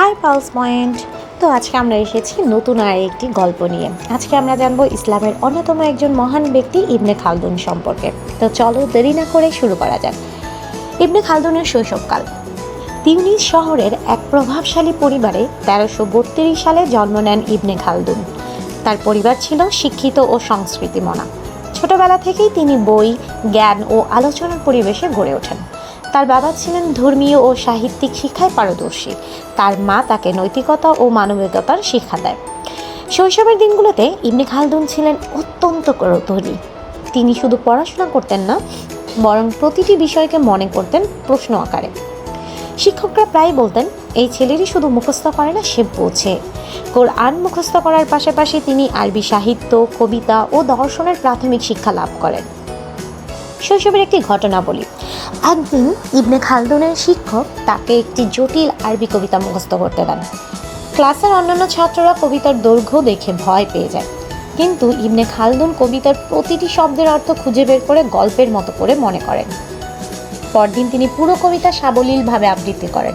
High pulse point. তো আজকে আমরা এসেছি নতুন আর একটি গল্প নিয়ে। আজকে আমরা জানবো ইসলামের অন্যতম একজন মহান ব্যক্তি ইবনে খালদুন সম্পর্কে। তো চলো দেরি না করে শুরু করা যাক। ইবনে খালদুনের শৈশবকাল। তিউনিস শহরের এক প্রভাবশালী পরিবারে 1332 সালে জন্ম নেন ইবনে খালদুন। তার পরিবার ছিল শিক্ষিত ও সংস্কৃতিমনা। ছোটবেলা থেকেই তিনি বই, জ্ঞান ও আলোচনার পরিবেশে গড়ে ওঠেন। তার বাবা ছিলেন ধর্মীয় ও সাহিত্যিক শিক্ষায় পারদর্শী। তার মা তাকে নৈতিকতা ও মানবিকতার শিক্ষা দেয়। শৈশবের দিনগুলোতে ইবনে খালদুন ছিলেন অত্যন্ত কৌতূহলী। তিনি শুধু পড়াশোনা করতেন না, বরং প্রতিটি বিষয়কে মনে করতেন প্রশ্ন আকারে। শিক্ষকরা প্রায় বলতেন, এই ছেলেরই শুধু মুখস্থ করে না, সে বোঝে। কোরআন মুখস্থ করার পাশাপাশি তিনি আরবি সাহিত্য, কবিতা ও দর্শনের প্রাথমিক শিক্ষা লাভ করেন। শৈশবের একটি ঘটনা বলি। একদিন ইবনে খালদুনের শিক্ষক তাকে একটি জটিল আরবি কবিতা মুখস্থ করতে দেন। ক্লাসের অন্যান্য ছাত্ররা কবিতার দৈর্ঘ্য দেখে ভয় পেয়ে যায়, কিন্তু ইবনে খালদুন কবিতার প্রতিটি শব্দের অর্থ খুঁজে বের করে গল্পের মতো করে মনে করেন। পরদিন তিনি পুরো কবিতা সাবলীলভাবে আবৃত্তি করেন।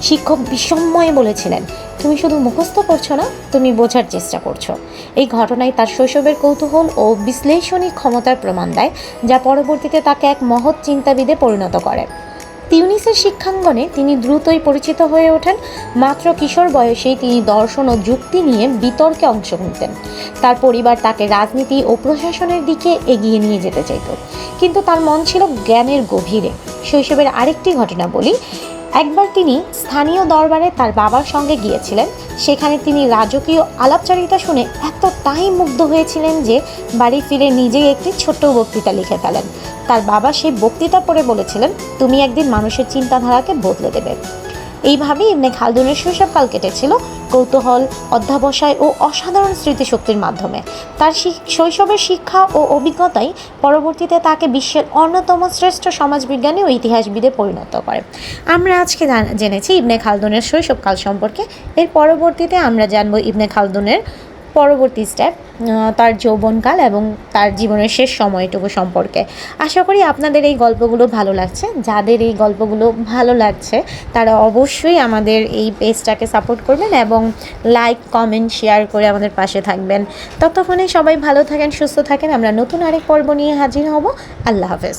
শিক্ষক বিস্ময়ে বলেছিলেন, তুমি শুধু মুখস্থ করছো না, তুমি বোঝার চেষ্টা করছো। এই ঘটনায় তার শৈশবের কৌতূহল ও বিশ্লেষণী ক্ষমতার প্রমাণ দেয়, যা পরবর্তীতে তাকে এক মহৎ চিন্তাবিদে পরিণত করে। তিউনিসের শিক্ষাঙ্গনে তিনি দ্রুতই পরিচিত হয়ে ওঠেন। মাত্র কিশোর বয়সেই তিনি দর্শন ও যুক্তি নিয়ে বিতর্কে অংশ নিতেন। তার পরিবার তাকে রাজনীতি ও প্রশাসনের দিকে এগিয়ে নিয়ে যেতে চাইত, কিন্তু তার মন ছিল জ্ঞানের গভীরে। শৈশবের আরেকটি ঘটনা বলি। একবার তিনি স্থানীয় দরবারে তার বাবার সঙ্গে গিয়েছিলেন। সেখানে তিনি রাজকীয় আলাপচারিতা শুনে এতটাই মুগ্ধ হয়েছিলেন যে বাড়ি ফিরে নিজেই একটি ছোট্ট বক্তৃতা লিখে ফেলেন। তার বাবা সেই বক্তৃতা পড়ে বলেছিলেন, তুমি একদিন মানুষের চিন্তাধারাকে বদলে দেবে। এইভাবেই ইবনে খালদুনের শৈশবকাল কেটেছিল কৌতূহল, অধ্যবসায় ও অসাধারণ স্মৃতিশক্তির মাধ্যমে। তার শৈশবের শিক্ষা ও অভিজ্ঞতাই পরবর্তীতে তাকে বিশ্বের অন্যতম শ্রেষ্ঠ সমাজবিজ্ঞানী ও ইতিহাসবিদে পরিণত করে। আমরা আজকে জেনেছি ইবনে খালদুনের শৈশবকাল সম্পর্কে। এর পরবর্তীতে আমরা জানব ইবনে খালদুনের পরবর্তী স্টেপ, তার যৌবনকাল এবং তার জীবনের শেষ সময়টুকু সম্পর্কে। আশা করি আপনাদের এই গল্পগুলো ভালো লাগছে। যাদের এই গল্পগুলো ভালো লাগছে তারা অবশ্যই আমাদের এই পেজটাকে সাপোর্ট করবেন এবং লাইক, কমেন্ট, শেয়ার করে আমাদের পাশে থাকবেন। ততক্ষণে সবাই ভালো থাকেন, সুস্থ থাকেন। আমরা নতুন আরেক পর্ব নিয়ে হাজির হব। আল্লাহ হাফেজ।